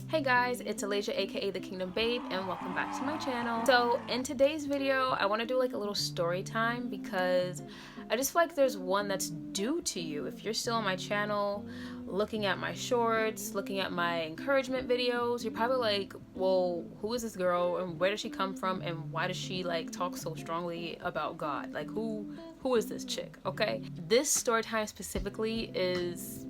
Hey guys, it's Alasia aka The Kingdom Babe and welcome back to my channel. So in today's video, I want to do like a little story time because I just feel like there's one that's due to you. If you're still on my channel, looking at my shorts, looking at my encouragement videos, you're probably like, well, who is this girl and where does she come from and why does she like talk so strongly about God? Like who is this chick, okay? This story time specifically is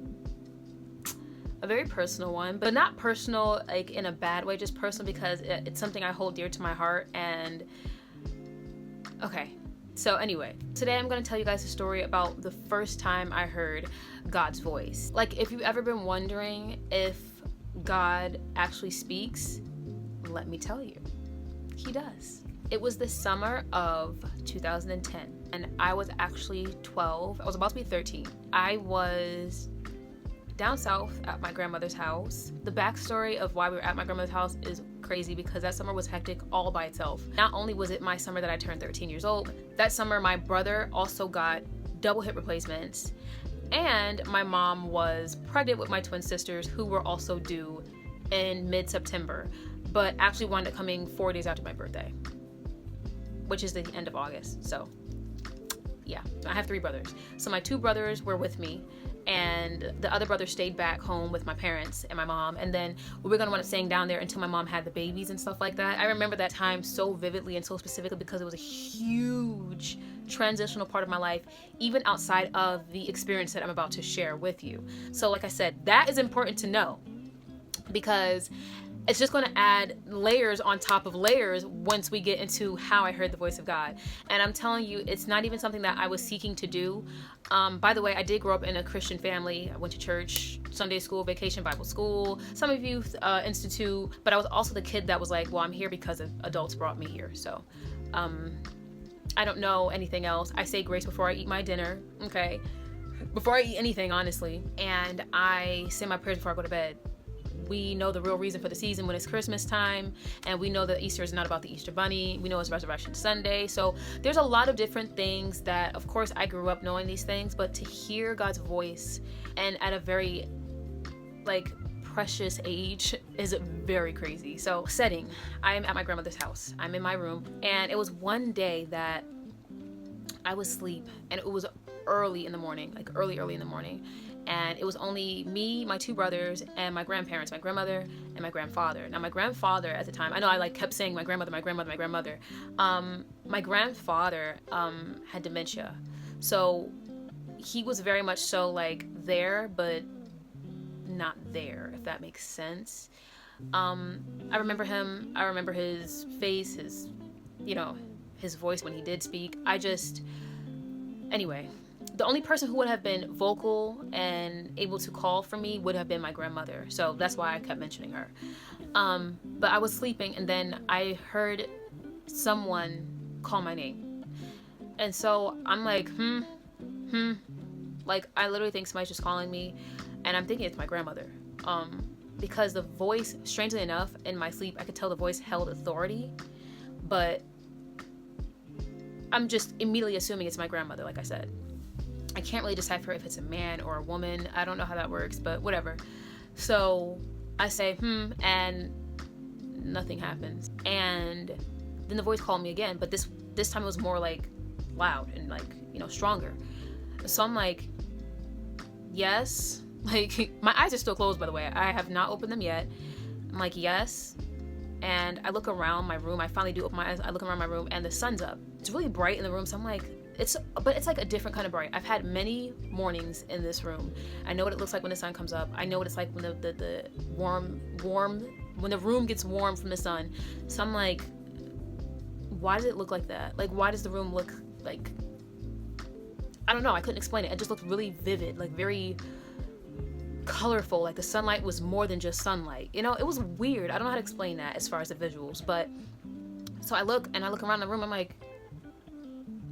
a very personal one, but not personal like in a bad way, just personal because it's something I hold dear to my heart. And okay, so anyway, today I'm going to tell you guys a story about the first time I heard God's voice. Like, if you've ever been wondering if God actually speaks, let me tell you, he does. It was the summer of 2010 and I was actually 12. I was about to be 13. I was down south at my grandmother's house. The backstory of why we were at my grandmother's house is crazy because that summer was hectic all by itself. Not only was it my summer that I turned 13 years old, that summer my brother also got double hip replacements and my mom was pregnant with my twin sisters who were also due in mid-September, but actually wound up coming 4 days after my birthday, which is the end of August. So yeah, I have 3 brothers. So my 2 brothers were with me and the other brother stayed back home with my parents and my mom, and then we were gonna want to staying down there until my mom had the babies and stuff like that. I remember that time so vividly and so specifically because it was a huge transitional part of my life, even outside of the experience that I'm about to share with you. So like I said, that is important to know because it's just going to add layers on top of layers once we get into how I heard the voice of God. And I'm telling you, it's not even something that I was seeking to do. By the way, I did grow up in a Christian family. I went to church, Sunday school, vacation Bible school, some of youth institute, but I was also the kid that was like, well, I'm here because adults brought me here. So I don't know anything else. I say grace before I eat my dinner, okay? Before I eat anything, honestly. And I say my prayers before I go to bed. We know the real reason for the season when it's Christmas time, and we know that Easter is not about the Easter bunny. We know it's Resurrection Sunday. So there's a lot of different things that, of course, I grew up knowing these things, but to hear God's voice and at a very like precious age is very crazy. So setting, I am at my grandmother's house. I'm in my room, and it was one day that I was asleep, and it was early in the morning, like early in the morning. And it was only me, my 2 brothers, and my grandparents, my grandmother and my grandfather. Now my grandfather at the time, I know I like kept saying my grandmother. My grandfather had dementia. So he was very much so like there, but not there, if that makes sense. I remember him, I remember his face, his, his voice when he did speak. Anyway, the only person who would have been vocal and able to call for me would have been my grandmother. So that's why I kept mentioning her. But I was sleeping and then I heard someone call my name. And so I'm like, like I literally think somebody's just calling me, and I'm thinking it's my grandmother. Because the voice, strangely enough, in my sleep, I could tell the voice held authority, but I'm just immediately assuming it's my grandmother, like I said. I can't really decipher if it's a man or a woman. I don't know how that works, but whatever. So I say, and nothing happens. And then the voice called me again, but this time it was more like loud and like, stronger. So I'm like, yes. Like, my eyes are still closed, by the way. I have not opened them yet. I'm like, yes. And I look around my room. I finally do open my eyes. I look around my room and the sun's up. It's really bright in the room. So I'm like, but it's like a different kind of bright. I've had many mornings in this room. I know what it looks like when the sun comes up. I know what it's like when the warm, when the room gets warm from the sun. So I'm like, why does it look like that? Like, why does the room look like, I don't know. I couldn't explain it. It just looked really vivid, like very colorful. Like the sunlight was more than just sunlight. It was weird. I don't know how to explain that as far as the visuals, but so I look around the room. I'm like,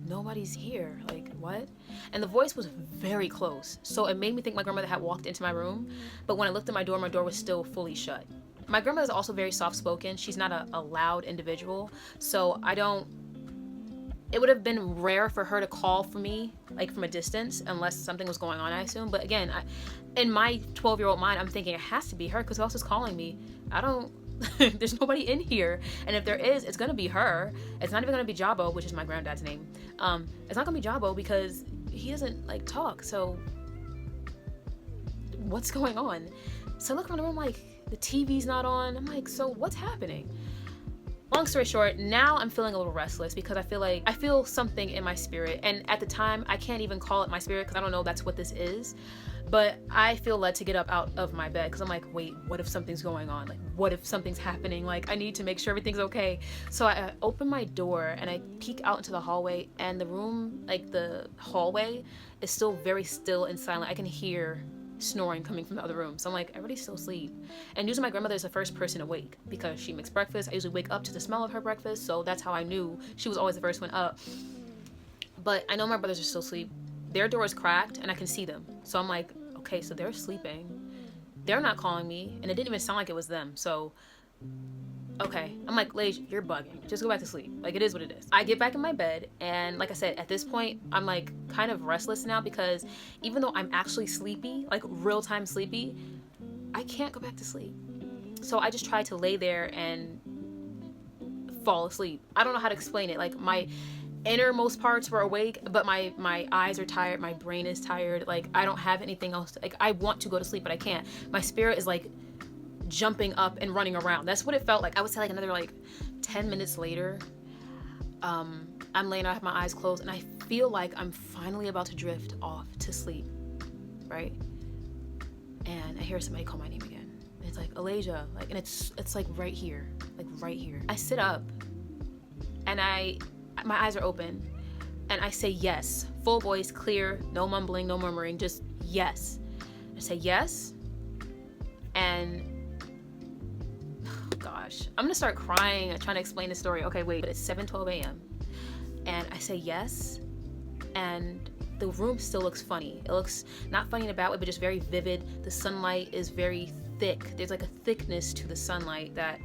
nobody's here. Like, what? And the voice was very close. So it made me think my grandmother had walked into my room. But when I looked at my door was still fully shut. My grandmother is also very soft-spoken. She's not a loud individual. So I don't it would have been rare for her to call for me, like from a distance, unless something was going on, I assume. But again, in my 12-year-old mind, I'm thinking it has to be her, because who else is calling me? I don't, there's nobody in here. And if there is, it's gonna be her. It's not even gonna be Jabo, which is my granddad's name. It's not gonna be Jabo because he doesn't like talk. So what's going on? So I look around the room, like the TV's not on. I'm like, so what's happening? Long story short, now I'm feeling a little restless because I feel something in my spirit. And at the time, I can't even call it my spirit because I don't know that's what this is. But I feel led to get up out of my bed because I'm like, wait, what if something's going on? Like, what if something's happening? Like, I need to make sure everything's okay. So I open my door and I peek out into the hallway, and the room, like the hallway, is still very still and silent. I can hear snoring coming from the other room. So I'm like, everybody's still asleep. And usually my grandmother is the first person awake because she makes breakfast. I usually wake up to the smell of her breakfast, so that's how I knew she was always the first one up. But I know my brothers are still asleep. Their door is cracked and I can see them. So I'm like, okay, so they're sleeping. They're not calling me, and it didn't even sound like it was them. So okay, I'm like, Lage, you're bugging. Just go back to sleep. Like, it is what it is. I get back in my bed, and like I said, at this point, I'm like kind of restless now because even though I'm actually sleepy, like real-time sleepy, I can't go back to sleep. So I just try to lay there and fall asleep. I don't know how to explain it. Like, my innermost parts were awake, but my eyes are tired, my brain is tired. Like, I don't have anything else. Like, I want to go to sleep, but I can't. My spirit is like jumping up and running around. That's what it felt like. I would say like another like 10 minutes later, I'm laying, I have my eyes closed, and I feel like I'm finally about to drift off to sleep, right? And I hear somebody call my name again. And it's like, Alasia, like, and it's like right here, like right here. I sit up and my eyes are open and I say yes, full voice, clear, no mumbling, no murmuring, just yes. I say yes, and gosh, I'm gonna start crying trying to explain the story. Okay, wait, but it's 7:12 a.m. and I say yes, and the room still looks funny. It looks not funny in a bad way, but just very vivid. The sunlight is very thick. There's like a thickness to the sunlight that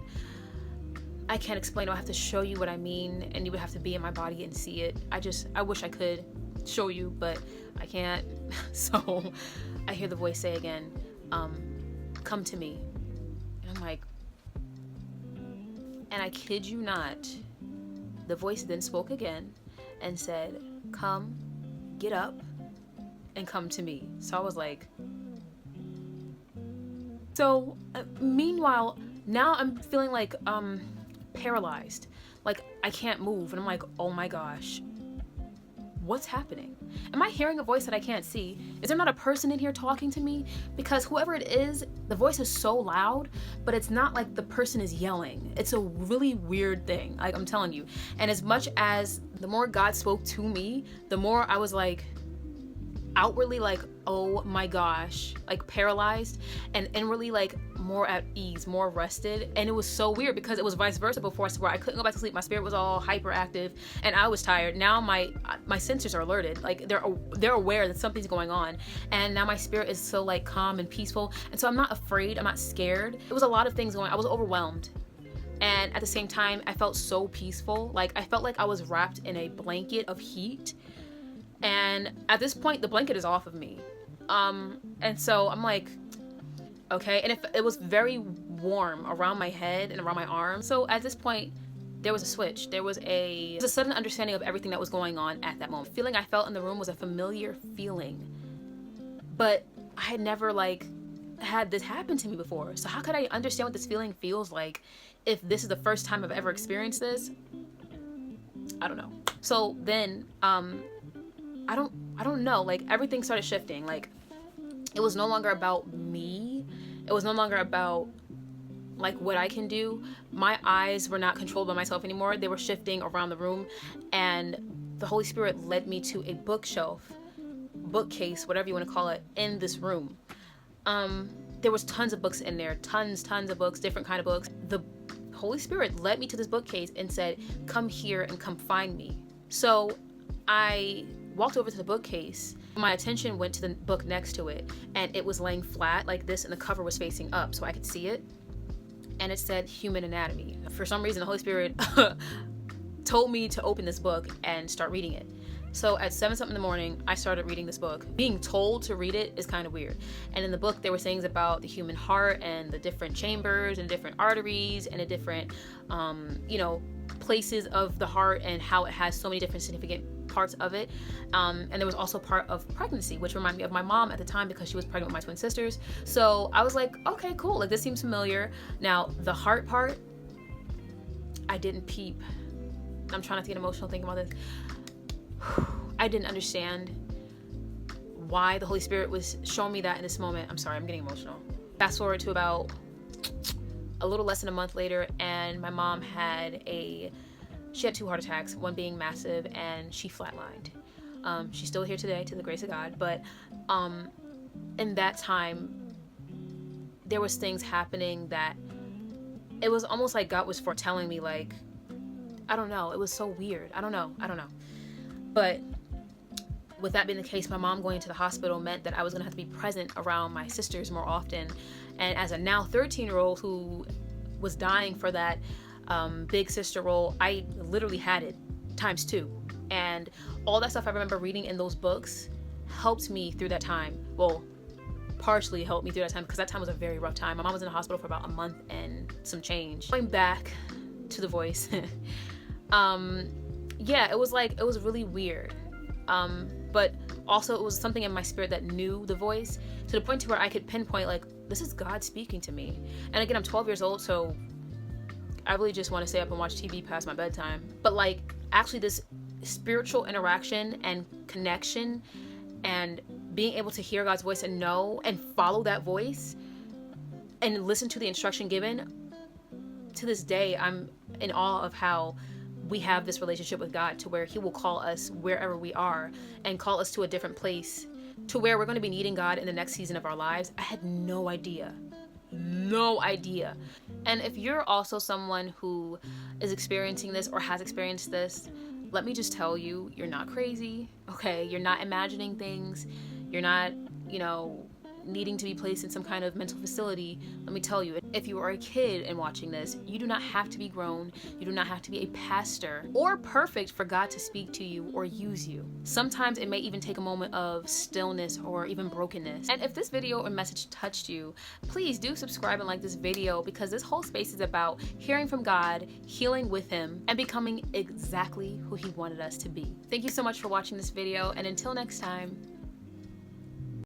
I can't explain. I'll have to show you what I mean, and you would have to be in my body and see it. I wish I could show you, but I can't. So I hear the voice say again, come to me. And I'm like, and I kid you not, the voice then spoke again and said, come, get up, and come to me. So I was like, so meanwhile, now I'm feeling like paralyzed. Like, I can't move, and I'm like, oh my gosh, what's happening? Am I hearing a voice that I can't see? Is there not a person in here talking to me? Because whoever it is, the voice is so loud, but it's not like the person is yelling. It's a really weird thing, like, I'm telling you. And as much as the more God spoke to me, the more I was like outwardly like, oh my gosh, like paralyzed, and inwardly like more at ease, more rested. And it was so weird because it was vice versa before, where I couldn't go back to sleep. My spirit was all hyperactive and I was tired. Now my senses are alerted, like they're aware that something's going on, and now my spirit is so like calm and peaceful. And so I'm not afraid, I'm not scared. It was a lot of things going on. I was overwhelmed, and at the same time I felt so peaceful. Like, I felt like I was wrapped in a blanket of heat, and at this point the blanket is off of me. And so I'm like, okay. And it was very warm around my head and around my arms. So at this point, there was a switch. There was a sudden understanding of everything that was going on at that moment. The feeling I felt in the room was a familiar feeling, but I had never like had this happen to me before. So how could I understand what this feeling feels like if this is the first time I've ever experienced this? I don't know. So then, I don't know, like everything started shifting. Like, it was no longer about me. It was no longer about like what I can do. My eyes were not controlled by myself anymore. They were shifting around the room, and the Holy Spirit led me to a bookcase, whatever you want to call it, in this room. There was tons of books in there, tons of books, different kind of books. The Holy Spirit led me to this bookcase and said, come here and come find me. So I walked over to the bookcase. My attention went to the book next to it, and it was laying flat like this, and the cover was facing up so I could see it, and it said Human Anatomy. For some reason, the Holy Spirit told me to open this book and start reading it. So at 7 something in the morning, I started reading this book. Being told to read it is kind of weird. And in the book, there were things about the human heart and the different chambers and different arteries and the different, places of the heart and how it has so many different significant parts of it. And there was also part of pregnancy, which reminded me of my mom at the time because she was pregnant with my twin sisters. So I was like, okay, cool. Like, this seems familiar. Now, the heart part, I didn't peep. I'm trying not to get emotional thinking about this. I didn't understand why the Holy Spirit was showing me that in this moment. I'm sorry, I'm getting emotional. Fast forward to about a little less than a month later, and my mom had 2 heart attacks, one being massive, and she flatlined. She's still here today, to the grace of God, but in that time, there was things happening that it was almost like God was foretelling me, like, I don't know, it was so weird. I don't know. But with that being the case, my mom going to the hospital meant that I was going to have to be present around my sisters more often. And as a now 13-year-old who was dying for that big sister role, I literally had it times 2. And all that stuff I remember reading in those books helped me through that time. Well, partially helped me through that time because that time was a very rough time. My mom was in the hospital for about a month and some change. Going back to The Voice, yeah, it was really weird. But also it was something in my spirit that knew the voice to the point to where I could pinpoint, like, this is God speaking to me. And again, I'm 12 years old, so I really just want to stay up and watch TV past my bedtime. But like, actually this spiritual interaction and connection and being able to hear God's voice and know and follow that voice and listen to the instruction given, to this day, I'm in awe of how we have this relationship with God to where he will call us wherever we are and call us to a different place to where we're going to be needing God in the next season of our lives. I had no idea. And if you're also someone who is experiencing this or has experienced this, let me just tell you, you're not crazy, okay? You're not imagining things. You're not, needing to be placed in some kind of mental facility. Let me tell you, if you are a kid and watching this, you do not have to be grown. You do not have to be a pastor or perfect for God to speak to you or use you. Sometimes it may even take a moment of stillness or even brokenness. And if this video or message touched you, please do subscribe and like this video, because this whole space is about hearing from God, healing with him, and becoming exactly who he wanted us to be. Thank you so much for watching this video, and until next time,